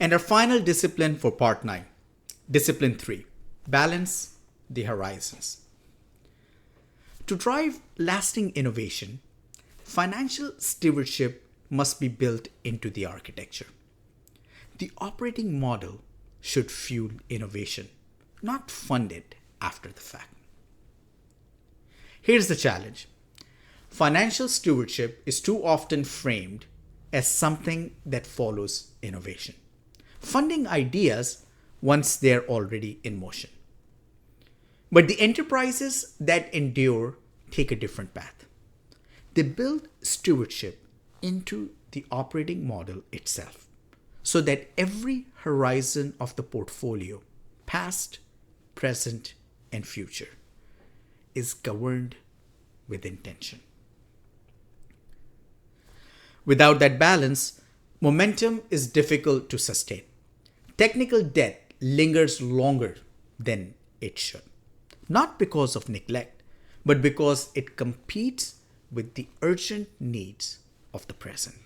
And our final discipline for part 9, discipline 3, balance the horizons. To drive lasting innovation, financial stewardship must be built into the architecture. The operating model should fuel innovation, not fund it after the fact. Here's the challenge. Financial stewardship is too often framed as something that follows innovation, funding ideas once they're already in motion. But the enterprises that endure take a different path. They build stewardship into the operating model itself so that every horizon of the portfolio, past, present, and future, is governed with intention. Without that balance, momentum is difficult to sustain. Technical debt lingers longer than it should, not because of neglect, but because it competes with the urgent needs of the present.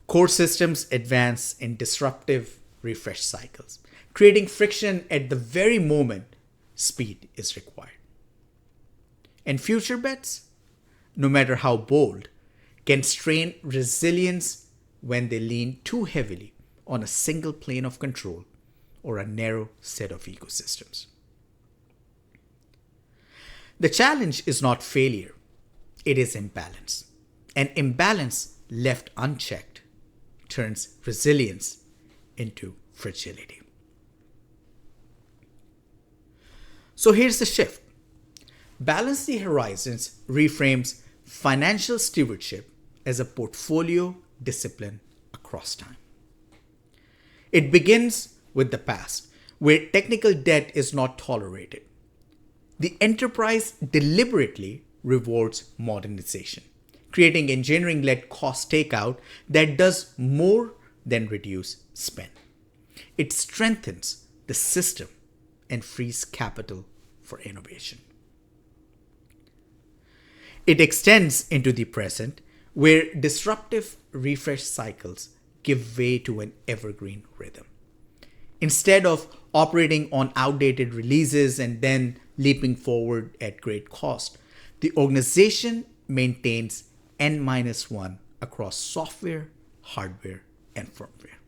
Core systems advance in disruptive refresh cycles, creating friction at the very moment speed is required. And future bets, no matter how bold, can strain resilience when they lean too heavily on a single plane of control or a narrow set of ecosystems. The challenge is not failure, it is imbalance. And imbalance left unchecked turns resilience into fragility. So here's the shift. Balance the Horizons reframes financial stewardship as a portfolio discipline across time. It begins with the past, where technical debt is not tolerated. The enterprise deliberately rewards modernization, creating engineering-led cost takeout that does more than reduce spend. It strengthens the system and frees capital for innovation. It extends into the present, where disruptive refresh cycles give way to an evergreen rhythm. Instead of operating on outdated releases and then leaping forward at great cost, the organization maintains N-1 across software, hardware, and firmware.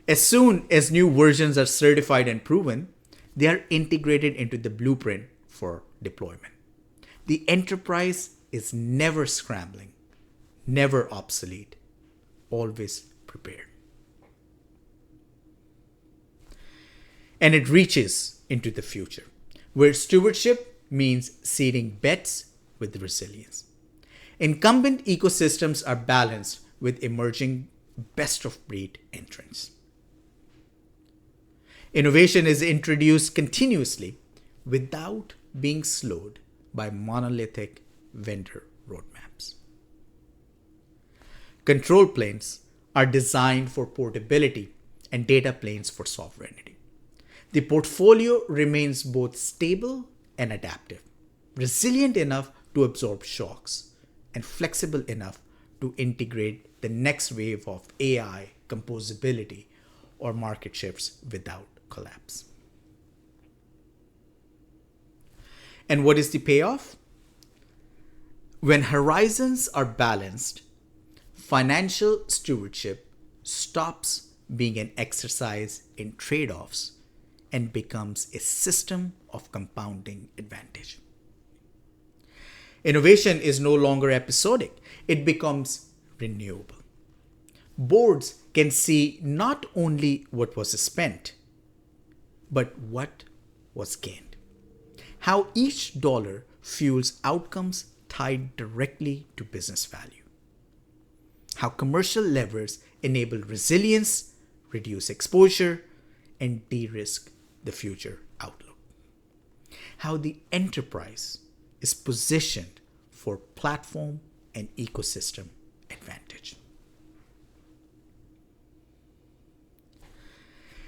As soon as new versions are certified and proven, they are integrated into the blueprint for deployment. The enterprise is never scrambling, never obsolete, always prepared. And it reaches into the future, where stewardship means seeding bets with resilience. Incumbent ecosystems are balanced with emerging best-of-breed entrants. Innovation is introduced continuously without being slowed by monolithic vendor roadmaps. Control planes are designed for portability and data planes for sovereignty. The portfolio remains both stable and adaptive, resilient enough to absorb shocks, and flexible enough to integrate the next wave of AI, composability, or market shifts without collapse. And what is the payoff? When horizons are balanced, financial stewardship stops being an exercise in trade-offs and becomes a system of compounding advantage. Innovation is no longer episodic, it becomes renewable. Boards can see not only what was spent, but what was gained. How each dollar fuels outcomes tied directly to business value. How commercial levers enable resilience, reduce exposure, and de-risk the future outlook. How the enterprise is positioned for platform and ecosystem advantage.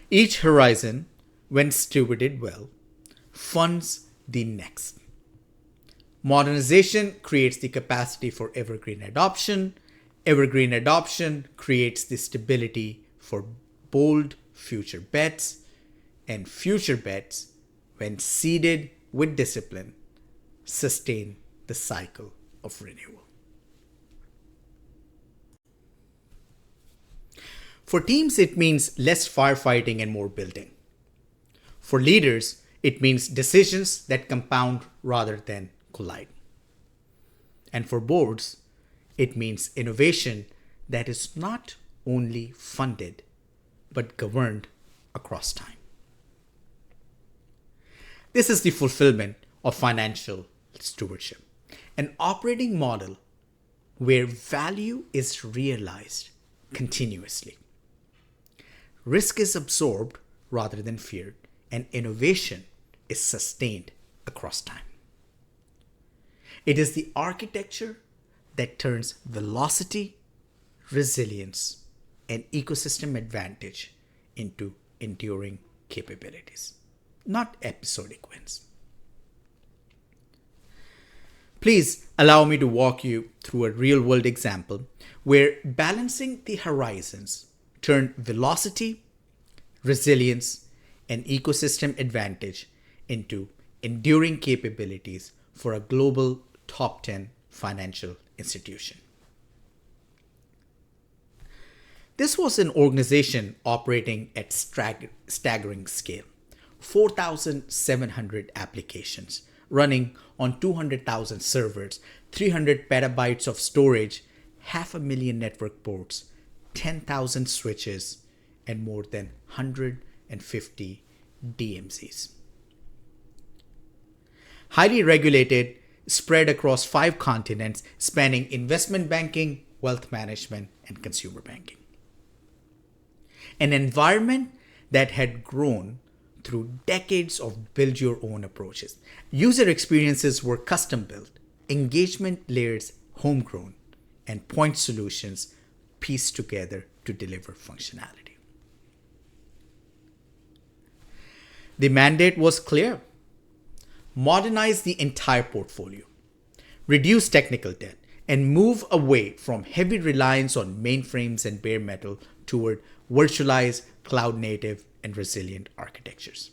Each horizon, when stewarded well, funds the next. Modernization creates the capacity for evergreen adoption. Evergreen adoption creates the stability for bold future bets. And future bets, when seeded with discipline, sustain the cycle of renewal. For teams, it means less firefighting and more building. For leaders, it means decisions that compound rather than collide. And for boards, it means innovation that is not only funded but governed across time. This is the fulfillment of financial stewardship, an operating model where value is realized continuously. Risk is absorbed rather than feared, and innovation is sustained across time. It is the architecture that turns velocity, resilience, and ecosystem advantage into enduring capabilities, not episodic wins. Please allow me to walk you through a real-world example where balancing the horizons turned velocity, resilience, and ecosystem advantage into enduring capabilities for a global top 10 financial institution. This was an organization operating at staggering scale, 4,700 applications running on 200,000 servers, 300 petabytes of storage, 500,000 network ports, 10,000 switches, and more than 150 DMZs. Highly regulated, spread across 5 continents, spanning investment banking, wealth management, and consumer banking. An environment that had grown through decades of build-your-own approaches. User experiences were custom-built, engagement layers homegrown, and point solutions pieced together to deliver functionality. The mandate was clear: modernize the entire portfolio, reduce technical debt, and move away from heavy reliance on mainframes and bare metal toward virtualized, cloud-native, and resilient architectures.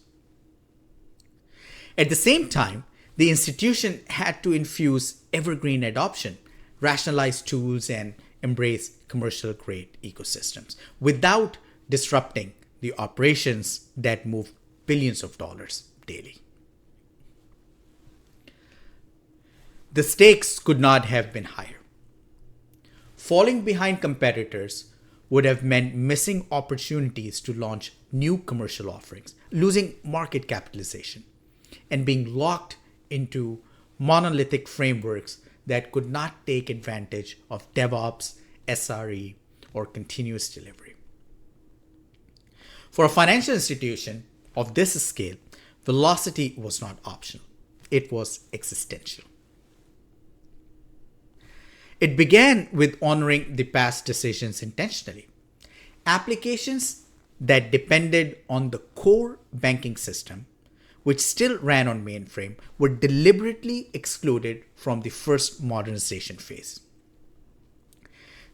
At the same time, the institution had to infuse evergreen adoption, rationalize tools, and embrace commercial-grade ecosystems without disrupting the operations that move billions of dollars daily. The stakes could not have been higher. Falling behind competitors would have meant missing opportunities to launch new commercial offerings, losing market capitalization, and being locked into monolithic frameworks that could not take advantage of DevOps, SRE, or continuous delivery. For a financial institution of this scale, velocity was not optional. It was existential. It began with honoring the past decisions intentionally. Applications that depended on the core banking system, which still ran on mainframe, were deliberately excluded from the first modernization phase.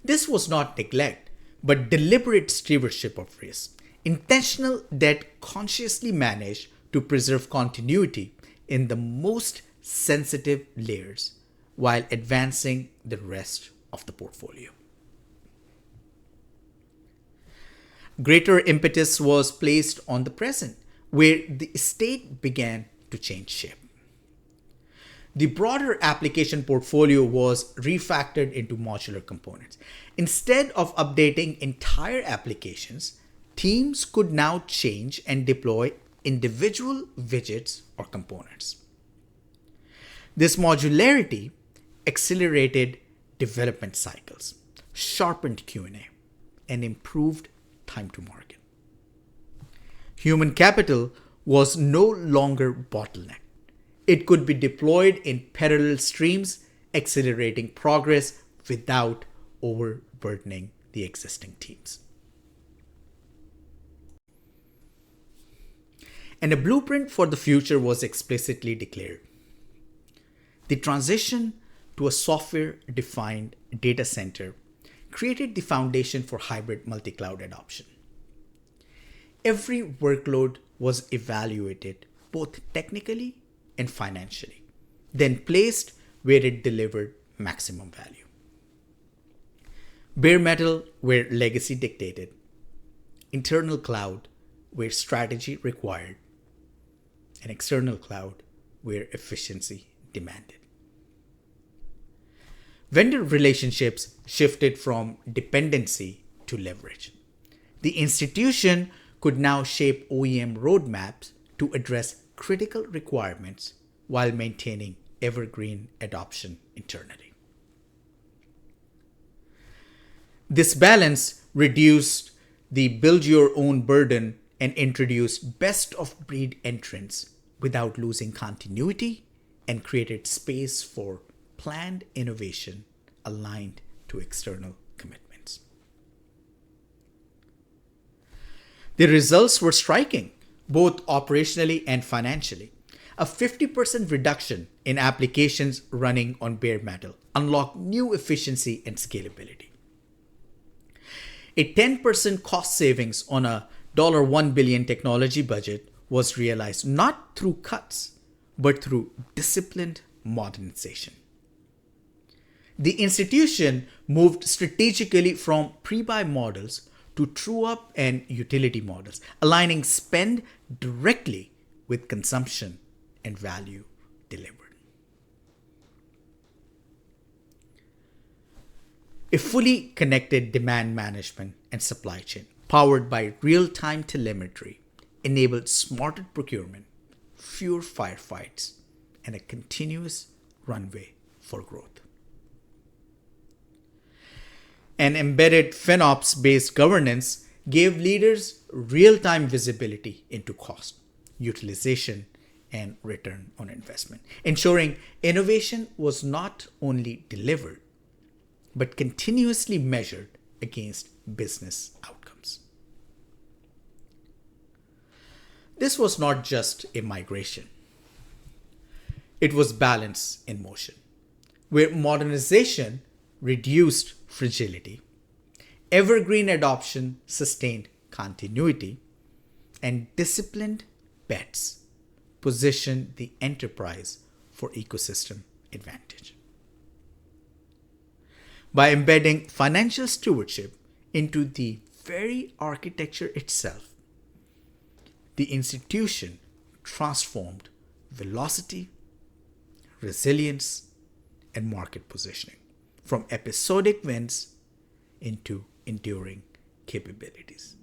This was not neglect, but deliberate stewardship of risk, intentional that consciously managed to preserve continuity in the most sensitive layers while advancing the rest of the portfolio. Greater impetus was placed on the present, where the estate began to change shape. The broader application portfolio was refactored into modular components. Instead of updating entire applications, teams could now change and deploy individual widgets or components. This modularity accelerated development cycles, sharpened Q&A, and improved time to market. Human capital was no longer bottlenecked. It could be deployed in parallel streams, accelerating progress without overburdening the existing teams. And a blueprint for the future was explicitly declared. The transition to a software-defined data center created the foundation for hybrid multi-cloud adoption. Every workload was evaluated both technically and financially, then placed where it delivered maximum value. Bare metal where legacy dictated, internal cloud where strategy required, and external cloud where efficiency demanded. Vendor relationships shifted from dependency to leverage. The institution could now shape OEM roadmaps to address critical requirements while maintaining evergreen adoption internally. This balance reduced the build your own burden and introduced best of breed entrants without losing continuity and created space for planned innovation aligned to external commitments. The results were striking, both operationally and financially. A 50% reduction in applications running on bare metal unlocked new efficiency and scalability. A 10% cost savings on a $1 billion technology budget was realized not through cuts, but through disciplined modernization. The institution moved strategically from pre-buy models to true-up and utility models, aligning spend directly with consumption and value delivered. A fully connected demand management and supply chain, powered by real-time telemetry, enabled smarter procurement, fewer firefights, and a continuous runway for growth. An embedded FinOps-based governance gave leaders real-time visibility into cost, utilization, and return on investment, ensuring innovation was not only delivered, but continuously measured against business outcomes. This was not just a migration. It was balance in motion, where modernization reduced fragility, evergreen adoption sustained continuity, and disciplined bets positioned the enterprise for ecosystem advantage. By embedding financial stewardship into the very architecture itself, the institution transformed velocity, resilience, and market positioning from episodic wins into enduring capabilities.